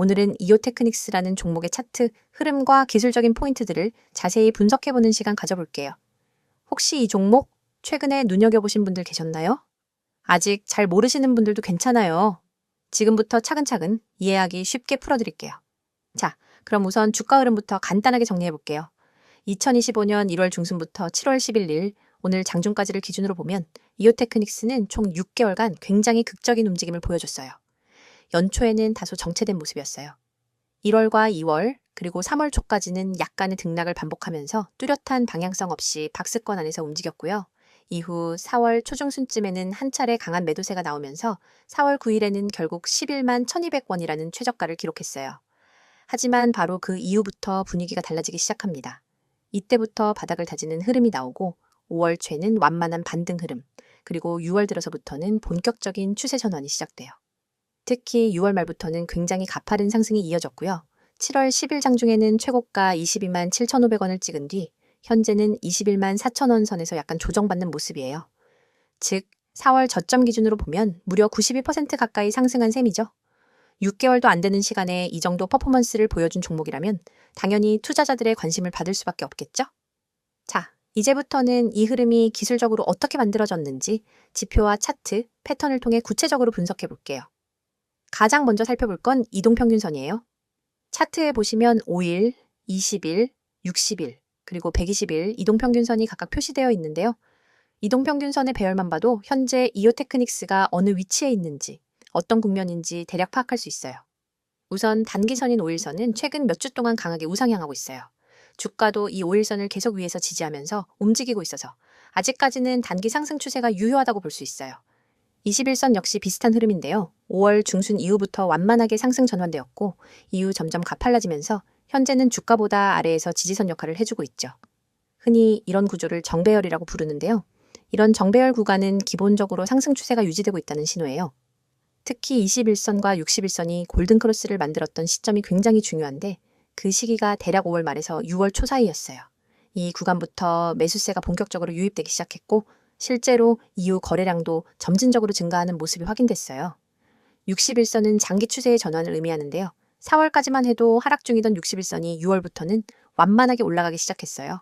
오늘은 이오테크닉스라는 종목의 차트, 흐름과 기술적인 포인트들을 자세히 분석해보는 시간 가져볼게요. 혹시 이 종목 최근에 눈여겨보신 분들 계셨나요? 아직 잘 모르시는 분들도 괜찮아요. 지금부터 차근차근 이해하기 쉽게 풀어드릴게요. 자, 그럼 우선 주가 흐름부터 간단하게 정리해볼게요. 2025년 1월 중순부터 7월 11일 오늘 장중까지를 기준으로 보면 이오테크닉스는 총 6개월간 굉장히 극적인 움직임을 보여줬어요. 연초에는 다소 정체된 모습이었어요. 1월과 2월 그리고 3월 초까지는 약간의 등락을 반복하면서 뚜렷한 방향성 없이 박스권 안에서 움직였고요. 이후 4월 초중순쯤에는 한 차례 강한 매도세가 나오면서 4월 9일에는 결국 11만 1200원이라는 최저가를 기록했어요. 하지만 바로 그 이후부터 분위기가 달라지기 시작합니다. 이때부터 바닥을 다지는 흐름이 나오고 5월 초에는 완만한 반등 흐름, 그리고 6월 들어서부터는 본격적인 추세 전환이 시작돼요. 특히 6월 말부터는 굉장히 가파른 상승이 이어졌고요. 7월 10일 장중에는 최고가 22만 7,500원을 찍은 뒤 현재는 21만 4천원 선에서 약간 조정받는 모습이에요. 즉 4월 저점 기준으로 보면 무려 92% 가까이 상승한 셈이죠. 6개월도 안 되는 시간에 이 정도 퍼포먼스를 보여준 종목이라면 당연히 투자자들의 관심을 받을 수밖에 없겠죠? 자, 이제부터는 이 흐름이 기술적으로 어떻게 만들어졌는지 지표와 차트, 패턴을 통해 구체적으로 분석해 볼게요. 가장 먼저 살펴볼 건 이동평균선이에요. 차트에 보시면 5일, 20일, 60일, 그리고 120일 이동평균선이 각각 표시되어 있는데요. 이동평균선의 배열만 봐도 현재 이오테크닉스가 어느 위치에 있는지, 어떤 국면인지 대략 파악할 수 있어요. 우선 단기선인 5일선은 최근 몇 주 동안 강하게 우상향하고 있어요. 주가도 이 5일선을 계속 위에서 지지하면서 움직이고 있어서 아직까지는 단기 상승 추세가 유효하다고 볼 수 있어요. 21선 역시 비슷한 흐름인데요. 5월 중순 이후부터 완만하게 상승 전환되었고 이후 점점 가팔라지면서 현재는 주가보다 아래에서 지지선 역할을 해주고 있죠. 흔히 이런 구조를 정배열이라고 부르는데요. 이런 정배열 구간은 기본적으로 상승 추세가 유지되고 있다는 신호예요. 특히 21선과 61선이 골든크로스를 만들었던 시점이 굉장히 중요한데 그 시기가 대략 5월 말에서 6월 초 사이였어요. 이 구간부터 매수세가 본격적으로 유입되기 시작했고 실제로 이후 거래량도 점진적으로 증가하는 모습이 확인됐어요. 61선은 장기 추세의 전환을 의미하는데요. 4월까지만 해도 하락 중이던 61선이 6월부터는 완만하게 올라가기 시작했어요.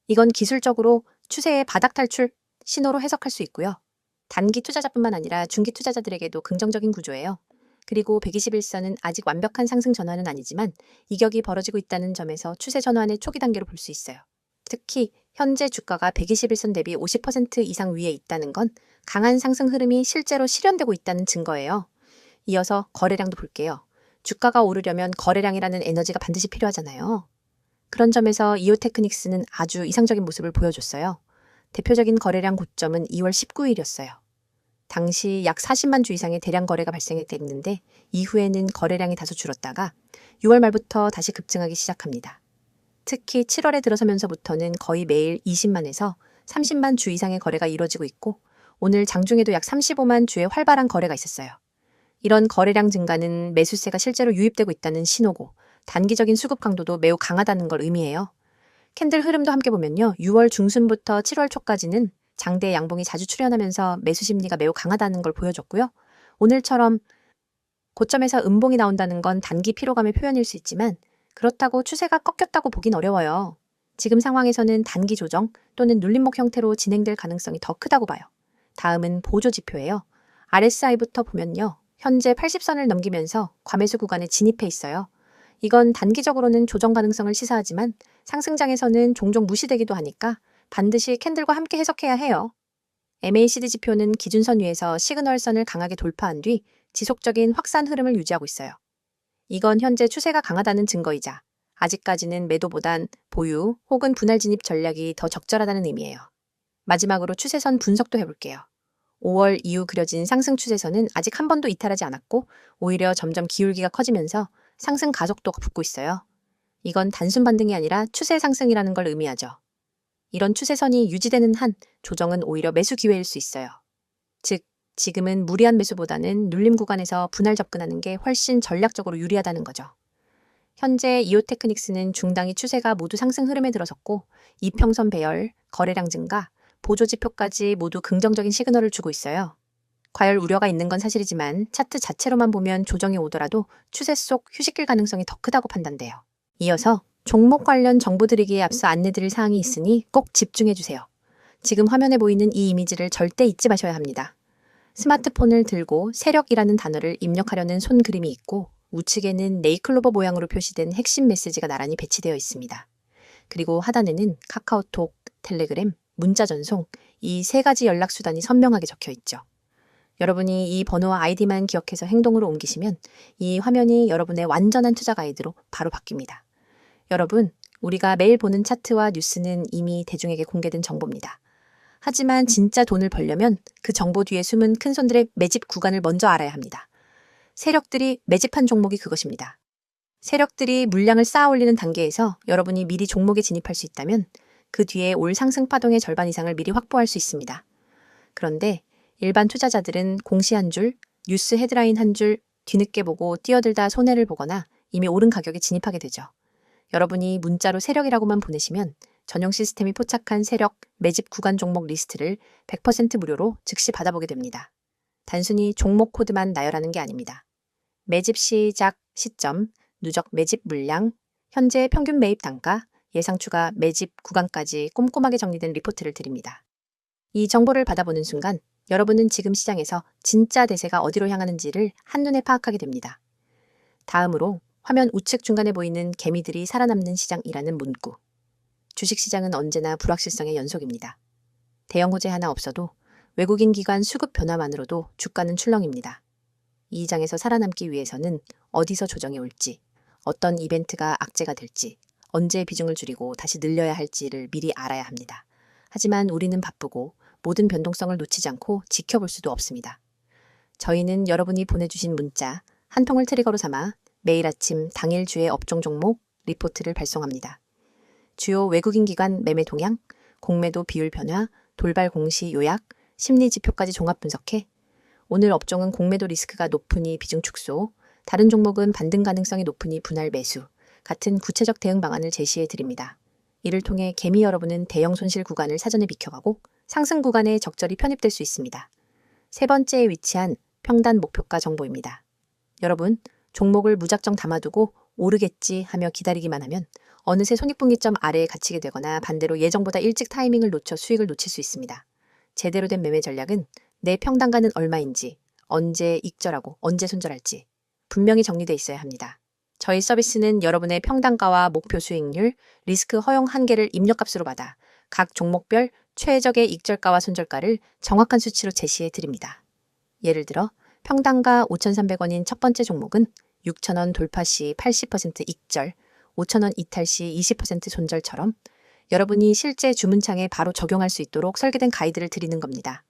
이건 기술적으로 추세의 바닥 탈출 신호로 해석할 수 있고요. 단기 투자자뿐만 아니라 중기 투자자들에게도 긍정적인 구조예요. 그리고 121선은 아직 완벽한 상승 전환은 아니지만 이격이 벌어지고 있다는 점에서 추세 전환의 초기 단계로 볼 수 있어요. 특히 현재 주가가 121선 대비 50% 이상 위에 있다는 건 강한 상승 흐름이 실제로 실현되고 있다는 증거예요. 이어서 거래량도 볼게요. 주가가 오르려면 거래량이라는 에너지가 반드시 필요하잖아요. 그런 점에서 이오테크닉스는 아주 이상적인 모습을 보여줬어요. 대표적인 거래량 고점은 2월 19일이었어요. 당시 약 40만 주 이상의 대량 거래가 발생했는데 이후에는 거래량이 다소 줄었다가 6월 말부터 다시 급증하기 시작합니다. 특히 7월에 들어서면서부터는 거의 매일 20만에서 30만 주 이상의 거래가 이뤄지고 있고 오늘 장중에도 약 35만 주의 활발한 거래가 있었어요. 이런 거래량 증가는 매수세가 실제로 유입되고 있다는 신호고 단기적인 수급 강도도 매우 강하다는 걸 의미해요. 캔들 흐름도 함께 보면요. 6월 중순부터 7월 초까지는 장대 양봉이 자주 출현하면서 매수 심리가 매우 강하다는 걸 보여줬고요. 오늘처럼 고점에서 음봉이 나온다는 건 단기 피로감의 표현일 수 있지만 그렇다고 추세가 꺾였다고 보긴 어려워요. 지금 상황에서는 단기 조정 또는 눌림목 형태로 진행될 가능성이 더 크다고 봐요. 다음은 보조 지표예요. RSI부터 보면요. 현재 80선을 넘기면서 과매수 구간에 진입해 있어요. 이건 단기적으로는 조정 가능성을 시사하지만 상승장에서는 종종 무시되기도 하니까 반드시 캔들과 함께 해석해야 해요. MACD 지표는 기준선 위에서 시그널선을 강하게 돌파한 뒤 지속적인 확산 흐름을 유지하고 있어요. 이건 현재 추세가 강하다는 증거이자 아직까지는 매도보단 보유 혹은 분할 진입 전략이 더 적절하다는 의미예요. 마지막으로 추세선 분석도 해볼게요. 5월 이후 그려진 상승 추세선은 아직 한 번도 이탈하지 않았고 오히려 점점 기울기가 커지면서 상승 가속도가 붙고 있어요. 이건 단순 반등이 아니라 추세 상승이라는 걸 의미하죠. 이런 추세선이 유지되는 한 조정은 오히려 매수 기회일 수 있어요. 즉, 지금은 무리한 매수보다는 눌림 구간에서 분할 접근하는 게 훨씬 전략적으로 유리하다는 거죠. 현재 이오테크닉스는 중단기 추세가 모두 상승 흐름에 들어섰고 이평선 배열, 거래량 증가, 보조 지표까지 모두 긍정적인 시그널을 주고 있어요. 과열 우려가 있는 건 사실이지만 차트 자체로만 보면 조정이 오더라도 추세 속 휴식길 가능성이 더 크다고 판단돼요. 이어서 종목 관련 정보 드리기에 앞서 안내드릴 사항이 있으니 꼭 집중해주세요. 지금 화면에 보이는 이 이미지를 절대 잊지 마셔야 합니다. 스마트폰을 들고 세력이라는 단어를 입력하려는 손 그림이 있고 우측에는 네이클로버 모양으로 표시된 핵심 메시지가 나란히 배치되어 있습니다. 그리고 하단에는 카카오톡, 텔레그램, 문자 전송 이 세 가지 연락 수단이 선명하게 적혀 있죠. 여러분이 이 번호와 아이디만 기억해서 행동으로 옮기시면 이 화면이 여러분의 완전한 투자 가이드로 바로 바뀝니다. 여러분, 우리가 매일 보는 차트와 뉴스는 이미 대중에게 공개된 정보입니다. 하지만 진짜 돈을 벌려면 그 정보 뒤에 숨은 큰손들의 매집 구간을 먼저 알아야 합니다. 세력들이 매집한 종목이 그것입니다. 세력들이 물량을 쌓아 올리는 단계에서 여러분이 미리 종목에 진입할 수 있다면 그 뒤에 올 상승 파동의 절반 이상을 미리 확보할 수 있습니다. 그런데 일반 투자자들은 공시 한 줄, 뉴스 헤드라인 한 줄 뒤늦게 보고 뛰어들다 손해를 보거나 이미 오른 가격에 진입하게 되죠. 여러분이 문자로 세력이라고만 보내시면 전용 시스템이 포착한 세력 매집 구간 종목 리스트를 100% 무료로 즉시 받아보게 됩니다. 단순히 종목 코드만 나열하는 게 아닙니다. 매집 시작 시점, 누적 매집 물량, 현재 평균 매입 단가, 예상 추가 매집 구간까지 꼼꼼하게 정리된 리포트를 드립니다. 이 정보를 받아보는 순간 여러분은 지금 시장에서 진짜 대세가 어디로 향하는지를 한눈에 파악하게 됩니다. 다음으로 화면 우측 중간에 보이는 개미들이 살아남는 시장이라는 문구. 주식시장은 언제나 불확실성의 연속입니다. 대형 호재 하나 없어도 외국인 기관 수급 변화만으로도 주가는 출렁입니다. 이 장에서 살아남기 위해서는 어디서 조정이 올지, 어떤 이벤트가 악재가 될지, 언제 비중을 줄이고 다시 늘려야 할지를 미리 알아야 합니다. 하지만 우리는 바쁘고 모든 변동성을 놓치지 않고 지켜볼 수도 없습니다. 저희는 여러분이 보내주신 문자 한 통을 트리거로 삼아 매일 아침 당일 주의 업종 종목 리포트를 발송합니다. 주요 외국인 기관 매매 동향, 공매도 비율 변화, 돌발 공시 요약, 심리 지표까지 종합 분석해 오늘 업종은 공매도 리스크가 높으니 비중 축소, 다른 종목은 반등 가능성이 높으니 분할 매수 같은 구체적 대응 방안을 제시해 드립니다. 이를 통해 개미 여러분은 대형 손실 구간을 사전에 비켜가고 상승 구간에 적절히 편입될 수 있습니다. 세 번째에 위치한 평단 목표가 정보입니다. 여러분, 종목을 무작정 담아두고 오르겠지 하며 기다리기만 하면 어느새 손익분기점 아래에 갇히게 되거나 반대로 예정보다 일찍 타이밍을 놓쳐 수익을 놓칠 수 있습니다. 제대로 된 매매 전략은 내 평단가는 얼마인지, 언제 익절하고 언제 손절할지 분명히 정리되어 있어야 합니다. 저희 서비스는 여러분의 평단가와 목표 수익률, 리스크 허용 한계를 입력값으로 받아 각 종목별 최적의 익절가와 손절가를 정확한 수치로 제시해 드립니다. 예를 들어 평단가 5,300원인 첫 번째 종목은 6,000원 돌파 시 80% 익절, 5,000원 이탈 시 20% 손절처럼 여러분이 실제 주문창에 바로 적용할 수 있도록 설계된 가이드를 드리는 겁니다.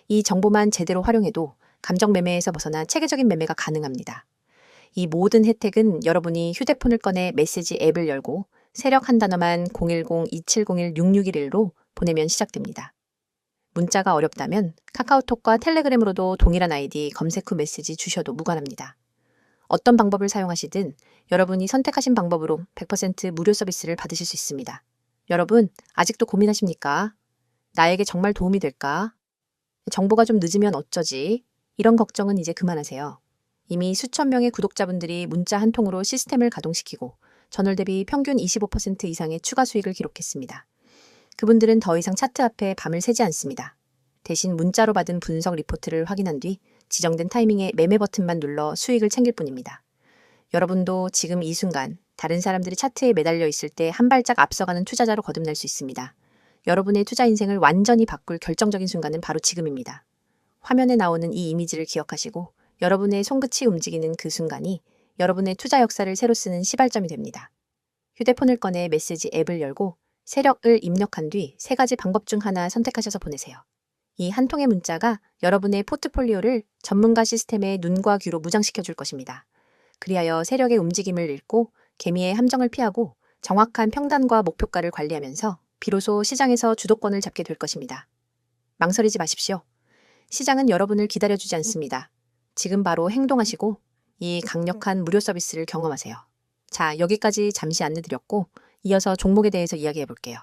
이 정보만 제대로 활용해도 감정 매매에서 벗어나 체계적인 매매가 가능합니다. 이 모든 혜택은 여러분이 휴대폰을 꺼내 메시지 앱을 열고 세력 한 단어만 010-2701-6611로 보내면 시작됩니다. 문자가 어렵다면 카카오톡과 텔레그램으로도 동일한 아이디 검색 후 메시지 주셔도 무관합니다. 어떤 방법을 사용하시든 여러분이 선택하신 방법으로 100% 무료 서비스를 받으실 수 있습니다. 여러분, 아직도 고민하십니까? 나에게 정말 도움이 될까? 정보가 좀 늦으면 어쩌지? 이런 걱정은 이제 그만하세요. 이미 수천 명의 구독자분들이 문자 한 통으로 시스템을 가동시키고 전월 대비 평균 25% 이상의 추가 수익을 기록했습니다. 그분들은 더 이상 차트 앞에 밤을 새지 않습니다. 대신 문자로 받은 분석 리포트를 확인한 뒤 지정된 타이밍에 매매 버튼만 눌러 수익을 챙길 뿐입니다. 여러분도 지금 이 순간 다른 사람들이 차트에 매달려 있을 때 한 발짝 앞서가는 투자자로 거듭날 수 있습니다. 여러분의 투자 인생을 완전히 바꿀 결정적인 순간은 바로 지금입니다. 화면에 나오는 이 이미지를 기억하시고 여러분의 손끝이 움직이는 그 순간이 여러분의 투자 역사를 새로 쓰는 시발점이 됩니다. 휴대폰을 꺼내 메시지 앱을 열고 세력을 입력한 뒤 세 가지 방법 중 하나 선택하셔서 보내세요. 이 한 통의 문자가 여러분의 포트폴리오를 전문가 시스템의 눈과 귀로 무장시켜 줄 것입니다. 그리하여 세력의 움직임을 읽고 개미의 함정을 피하고 정확한 평단과 목표가를 관리하면서 비로소 시장에서 주도권을 잡게 될 것입니다. 망설이지 마십시오. 시장은 여러분을 기다려주지 않습니다. 지금 바로 행동하시고 이 강력한 무료 서비스를 경험하세요. 자, 여기까지 잠시 안내드렸고 이어서 종목에 대해서 이야기해 볼게요.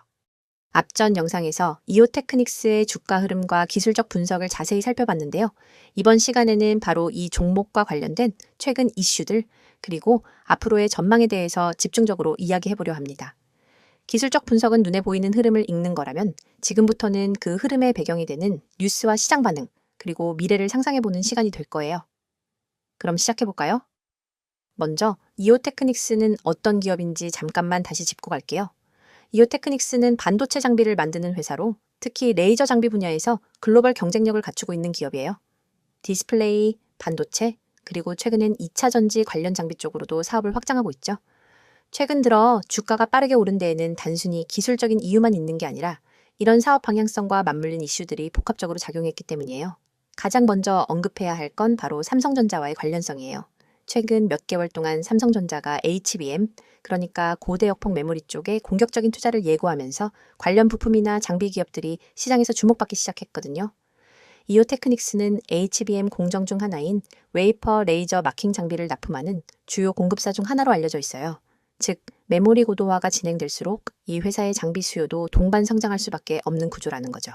앞전 영상에서 이오테크닉스의 주가 흐름과 기술적 분석을 자세히 살펴봤는데요. 이번 시간에는 바로 이 종목과 관련된 최근 이슈들, 그리고 앞으로의 전망에 대해서 집중적으로 이야기해보려 합니다. 기술적 분석은 눈에 보이는 흐름을 읽는 거라면 지금부터는 그 흐름의 배경이 되는 뉴스와 시장 반응, 그리고 미래를 상상해보는 시간이 될 거예요. 그럼 시작해볼까요? 먼저 이오테크닉스는 어떤 기업인지 잠깐만 다시 짚고 갈게요. 이오테크닉스는 반도체 장비를 만드는 회사로 특히 레이저 장비 분야에서 글로벌 경쟁력을 갖추고 있는 기업이에요. 디스플레이, 반도체, 그리고 최근엔 2차 전지 관련 장비 쪽으로도 사업을 확장하고 있죠. 최근 들어 주가가 빠르게 오른 데에는 단순히 기술적인 이유만 있는 게 아니라 이런 사업 방향성과 맞물린 이슈들이 복합적으로 작용했기 때문이에요. 가장 먼저 언급해야 할 건 바로 삼성전자와의 관련성이에요. 최근 몇 개월 동안 삼성전자가 HBM, 그러니까 고대역폭 메모리 쪽에 공격적인 투자를 예고하면서 관련 부품이나 장비 기업들이 시장에서 주목받기 시작했거든요. 이오테크닉스는 HBM 공정 중 하나인 웨이퍼 레이저 마킹 장비를 납품하는 주요 공급사 중 하나로 알려져 있어요. 즉, 메모리 고도화가 진행될수록 이 회사의 장비 수요도 동반 성장할 수밖에 없는 구조라는 거죠.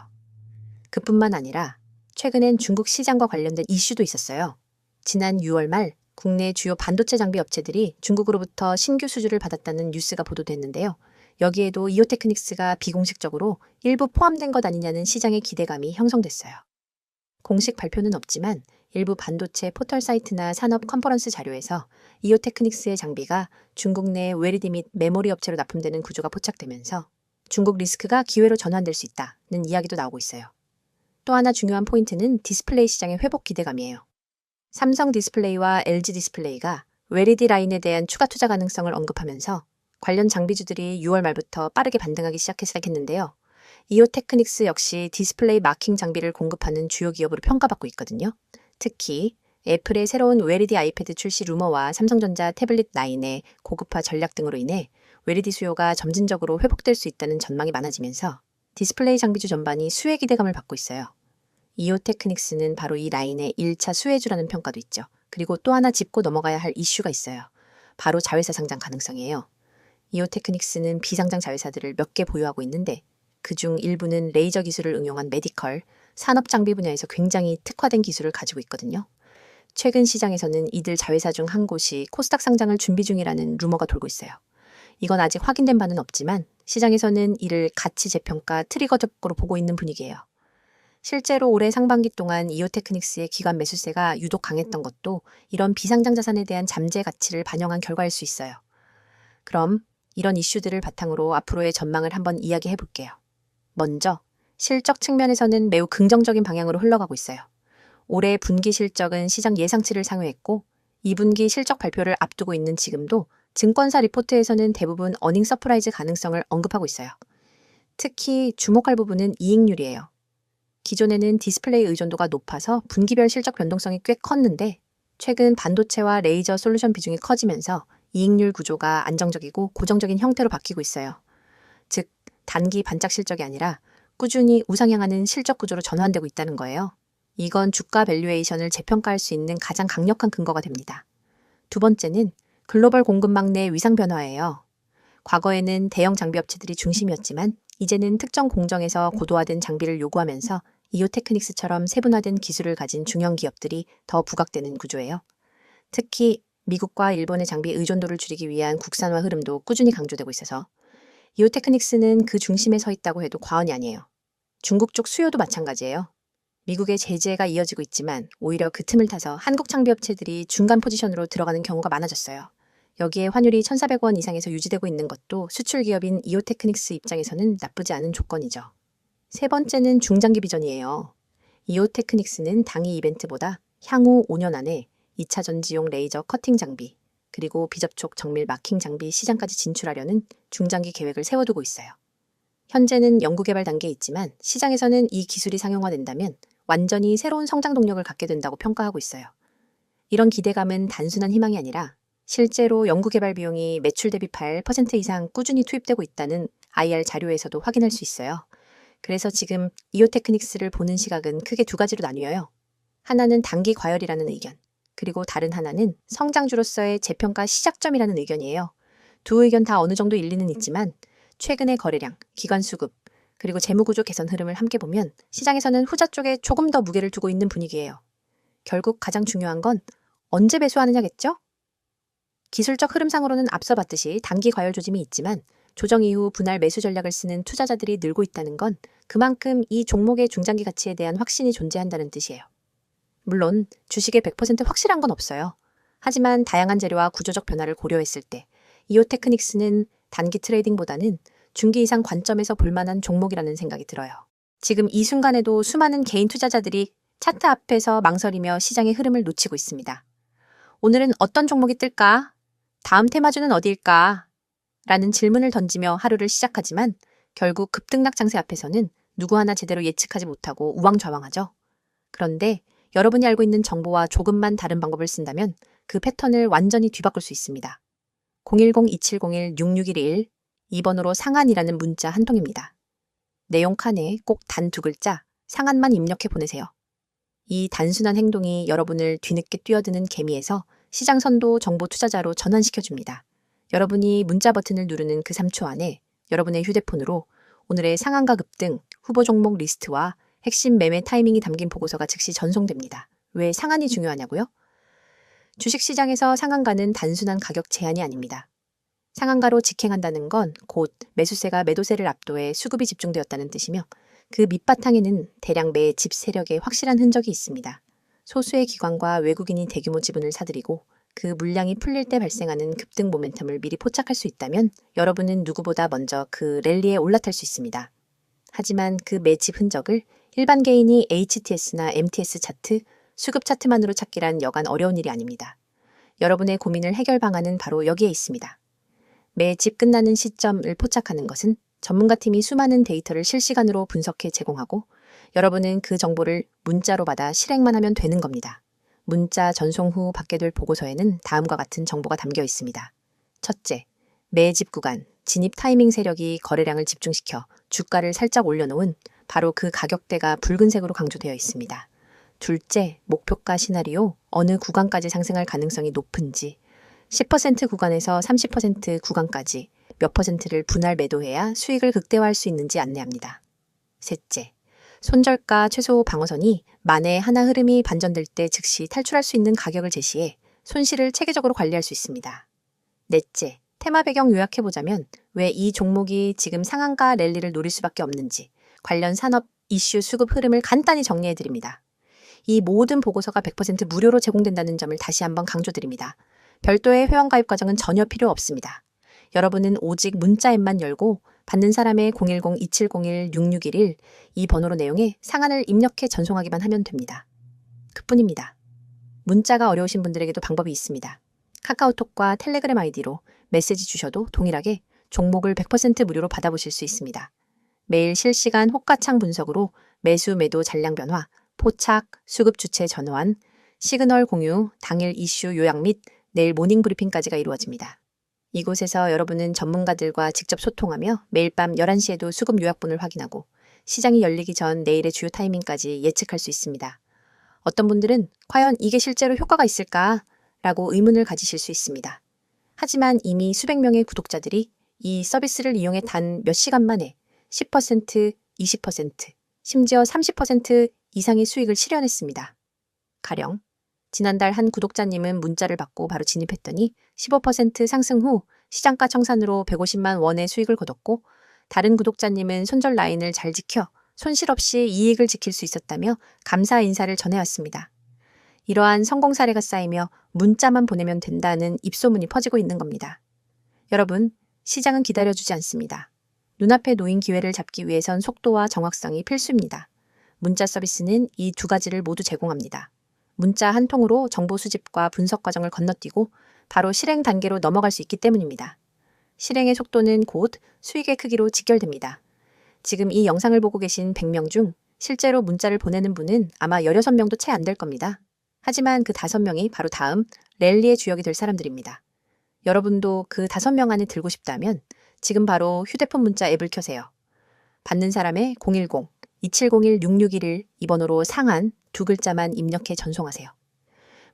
그뿐만 아니라 최근엔 중국 시장과 관련된 이슈도 있었어요. 지난 6월 말 국내 주요 반도체 장비 업체들이 중국으로부터 신규 수주를 받았다는 뉴스가 보도됐는데요. 여기에도 이오테크닉스가 비공식적으로 일부 포함된 것 아니냐는 시장의 기대감이 형성됐어요. 공식 발표는 없지만 일부 반도체 포털 사이트나 산업 컨퍼런스 자료에서 이오테크닉스의 장비가 중국 내 웨리디 및 메모리 업체로 납품되는 구조가 포착되면서 중국 리스크가 기회로 전환될 수 있다는 이야기도 나오고 있어요. 또 하나 중요한 포인트는 디스플레이 시장의 회복 기대감이에요. 삼성 디스플레이와 LG 디스플레이가 웨리디 라인에 대한 추가 투자 가능성을 언급하면서 관련 장비주들이 6월 말부터 빠르게 반등하기 시작했는데요. 이오테크닉스 역시 디스플레이 마킹 장비를 공급하는 주요 기업으로 평가받고 있거든요. 특히 애플의 새로운 웨리디 아이패드 출시 루머와 삼성전자 태블릿 라인의 고급화 전략 등으로 인해 웨리디 수요가 점진적으로 회복될 수 있다는 전망이 많아지면서 디스플레이 장비주 전반이 수혜 기대감을 받고 있어요. 이오테크닉스는 바로 이 라인의 1차 수혜주라는 평가도 있죠. 그리고 또 하나 짚고 넘어가야 할 이슈가 있어요. 바로 자회사 상장 가능성이에요. 이오테크닉스는 비상장 자회사들을 몇 개 보유하고 있는데 그중 일부는 레이저 기술을 응용한 메디컬, 산업 장비 분야에서 굉장히 특화된 기술을 가지고 있거든요. 최근 시장에서는 이들 자회사 중 한 곳이 코스닥 상장을 준비 중이라는 루머가 돌고 있어요. 이건 아직 확인된 바는 없지만 시장에서는 이를 가치 재평가 트리거적으로 보고 있는 분위기예요. 실제로 올해 상반기 동안 이오테크닉스의 기관 매수세가 유독 강했던 것도 이런 비상장 자산에 대한 잠재 가치를 반영한 결과일 수 있어요. 그럼 이런 이슈들을 바탕으로 앞으로의 전망을 한번 이야기해 볼게요. 먼저 실적 측면에서는 매우 긍정적인 방향으로 흘러가고 있어요. 올해 분기 실적은 시장 예상치를 상회했고 2분기 실적 발표를 앞두고 있는 지금도 증권사 리포트에서는 대부분 어닝 서프라이즈 가능성을 언급하고 있어요. 특히 주목할 부분은 이익률이에요. 기존에는 디스플레이 의존도가 높아서 분기별 실적 변동성이 꽤 컸는데 최근 반도체와 레이저 솔루션 비중이 커지면서 이익률 구조가 안정적이고 고정적인 형태로 바뀌고 있어요. 즉, 단기 반짝 실적이 아니라 꾸준히 우상향하는 실적 구조로 전환되고 있다는 거예요. 이건 주가 밸류에이션을 재평가할 수 있는 가장 강력한 근거가 됩니다. 두 번째는 글로벌 공급망 내 위상 변화예요. 과거에는 대형 장비 업체들이 중심이었지만 이제는 특정 공정에서 고도화된 장비를 요구하면서 이오테크닉스처럼 세분화된 기술을 가진 중형 기업들이 더 부각되는 구조예요. 특히 미국과 일본의 장비 의존도를 줄이기 위한 국산화 흐름도 꾸준히 강조되고 있어서 이오테크닉스는 그 중심에 서 있다고 해도 과언이 아니에요. 중국 쪽 수요도 마찬가지예요. 미국의 제재가 이어지고 있지만 오히려 그 틈을 타서 한국 장비 업체들이 중간 포지션으로 들어가는 경우가 많아졌어요. 여기에 환율이 1,400원 이상에서 유지되고 있는 것도 수출 기업인 이오테크닉스 입장에서는 나쁘지 않은 조건이죠. 세 번째는 중장기 비전이에요. 이오테크닉스는 당일 이벤트보다 향후 5년 안에 2차 전지용 레이저 커팅 장비, 그리고 비접촉 정밀 마킹 장비 시장까지 진출하려는 중장기 계획을 세워두고 있어요. 현재는 연구개발 단계에 있지만 시장에서는 이 기술이 상용화된다면 완전히 새로운 성장 동력을 갖게 된다고 평가하고 있어요. 이런 기대감은 단순한 희망이 아니라 실제로 연구개발 비용이 매출 대비 8% 이상 꾸준히 투입되고 있다는 IR 자료에서도 확인할 수 있어요. 그래서 지금 이오테크닉스를 보는 시각은 크게 두 가지로 나뉘어요. 하나는 단기 과열이라는 의견, 그리고 다른 하나는 성장주로서의 재평가 시작점이라는 의견이에요. 두 의견 다 어느 정도 일리는 있지만 최근의 거래량, 기관 수급, 그리고 재무구조 개선 흐름을 함께 보면 시장에서는 후자 쪽에 조금 더 무게를 두고 있는 분위기예요. 결국 가장 중요한 건 언제 매수하느냐겠죠? 기술적 흐름상으로는 앞서 봤듯이 단기 과열 조짐이 있지만 조정 이후 분할 매수 전략을 쓰는 투자자들이 늘고 있다는 건 그만큼 이 종목의 중장기 가치에 대한 확신이 존재한다는 뜻이에요. 물론 주식에 100% 확실한 건 없어요. 하지만 다양한 재료와 구조적 변화를 고려했을 때 이오테크닉스는 단기 트레이딩보다는 중기 이상 관점에서 볼만한 종목이라는 생각이 들어요. 지금 이 순간에도 수많은 개인 투자자들이 차트 앞에서 망설이며 시장의 흐름을 놓치고 있습니다. 오늘은 어떤 종목이 뜰까? 다음 테마주는 어디일까? 라는 질문을 던지며 하루를 시작하지만 결국 급등락 장세 앞에서는 누구 하나 제대로 예측하지 못하고 우왕좌왕하죠. 그런데 여러분이 알고 있는 정보와 조금만 다른 방법을 쓴다면 그 패턴을 완전히 뒤바꿀 수 있습니다. 010-2701-6611 2번으로 상한이라는 문자 한 통입니다. 내용 칸에 꼭 단 2글자 상한만 입력해 보내세요. 이 단순한 행동이 여러분을 뒤늦게 뛰어드는 개미에서 시장 선도 정보 투자자로 전환시켜줍니다. 여러분이 문자 버튼을 누르는 그 3초 안에 여러분의 휴대폰으로 오늘의 상한가 급등, 후보 종목 리스트와 핵심 매매 타이밍이 담긴 보고서가 즉시 전송됩니다. 왜 상한이 중요하냐고요? 주식시장에서 상한가는 단순한 가격 제한이 아닙니다. 상한가로 직행한다는 건 곧 매수세가 매도세를 압도해 수급이 집중되었다는 뜻이며 그 밑바탕에는 대량 매집 세력의 확실한 흔적이 있습니다. 소수의 기관과 외국인이 대규모 지분을 사들이고 그 물량이 풀릴 때 발생하는 급등 모멘텀을 미리 포착할 수 있다면 여러분은 누구보다 먼저 그 랠리에 올라탈 수 있습니다. 하지만 그 매집 흔적을 일반 개인이 HTS나 MTS 차트, 수급 차트만으로 찾기란 여간 어려운 일이 아닙니다. 여러분의 고민을 해결 방안은 바로 여기에 있습니다. 매집 끝나는 시점을 포착하는 것은 전문가팀이 수많은 데이터를 실시간으로 분석해 제공하고 여러분은 그 정보를 문자로 받아 실행만 하면 되는 겁니다. 문자 전송 후 받게 될 보고서에는 다음과 같은 정보가 담겨 있습니다. 첫째, 매집 구간, 진입 타이밍 세력이 거래량을 집중시켜 주가를 살짝 올려놓은 바로 그 가격대가 붉은색으로 강조되어 있습니다. 둘째, 목표가 시나리오, 어느 구간까지 상승할 가능성이 높은지, 10% 구간에서 30% 구간까지 몇 퍼센트를 분할 매도해야 수익을 극대화할 수 있는지 안내합니다. 셋째, 손절가 최소 방어선이 만에 하나 흐름이 반전될 때 즉시 탈출할 수 있는 가격을 제시해 손실을 체계적으로 관리할 수 있습니다. 넷째, 테마 배경 요약해보자면 왜 이 종목이 지금 상한가 랠리를 노릴 수밖에 없는지 관련 산업 이슈 수급 흐름을 간단히 정리해드립니다. 이 모든 보고서가 100% 무료로 제공된다는 점을 다시 한번 강조드립니다. 별도의 회원가입 과정은 전혀 필요 없습니다. 여러분은 오직 문자 앱만 열고 받는 사람의 010-2701-6611 이 번호로 내용에 상한을 입력해 전송하기만 하면 됩니다. 그뿐입니다. 문자가 어려우신 분들에게도 방법이 있습니다. 카카오톡과 텔레그램 아이디로 메시지 주셔도 동일하게 종목을 100% 무료로 받아보실 수 있습니다. 매일 실시간 호가창 분석으로 매수 매도 잔량 변화, 포착, 수급 주체 전환, 시그널 공유, 당일 이슈 요약 및 내일 모닝 브리핑까지가 이루어집니다. 이곳에서 여러분은 전문가들과 직접 소통하며 매일 밤 11시에도 수급 요약본을 확인하고 시장이 열리기 전 내일의 주요 타이밍까지 예측할 수 있습니다. 어떤 분들은 과연 이게 실제로 효과가 있을까? 라고 의문을 가지실 수 있습니다. 하지만 이미 수백 명의 구독자들이 이 서비스를 이용해 단 몇 시간 만에 10%, 20%, 심지어 30% 이상의 수익을 실현했습니다. 가령 지난달 한 구독자님은 문자를 받고 바로 진입했더니 15% 상승 후 시장가 청산으로 150만 원의 수익을 거뒀고 다른 구독자님은 손절 라인을 잘 지켜 손실 없이 이익을 지킬 수 있었다며 감사 인사를 전해왔습니다. 이러한 성공 사례가 쌓이며 문자만 보내면 된다는 입소문이 퍼지고 있는 겁니다. 여러분, 시장은 기다려주지 않습니다. 눈앞에 놓인 기회를 잡기 위해선 속도와 정확성이 필수입니다. 문자 서비스는 이 두 가지를 모두 제공합니다. 문자 한 통으로 정보 수집과 분석 과정을 건너뛰고 바로 실행 단계로 넘어갈 수 있기 때문입니다. 실행의 속도는 곧 수익의 크기로 직결됩니다. 지금 이 영상을 보고 계신 100명 중 실제로 문자를 보내는 분은 아마 16명도 채 안 될 겁니다. 하지만 그 5명이 바로 다음 랠리의 주역이 될 사람들입니다. 여러분도 그 5명 안에 들고 싶다면 지금 바로 휴대폰 문자 앱을 켜세요. 받는 사람의 010-2701-6611 이 번호로 상한 2글자만 입력해 전송하세요.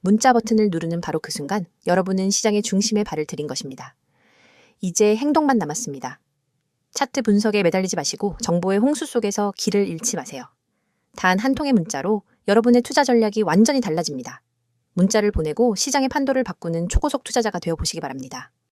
문자 버튼을 누르는 바로 그 순간 여러분은 시장의 중심에 발을 들인 것입니다. 이제 행동만 남았습니다. 차트 분석에 매달리지 마시고 정보의 홍수 속에서 길을 잃지 마세요. 단 한 통의 문자로 여러분의 투자 전략이 완전히 달라집니다. 문자를 보내고 시장의 판도를 바꾸는 초고속 투자자가 되어 보시기 바랍니다.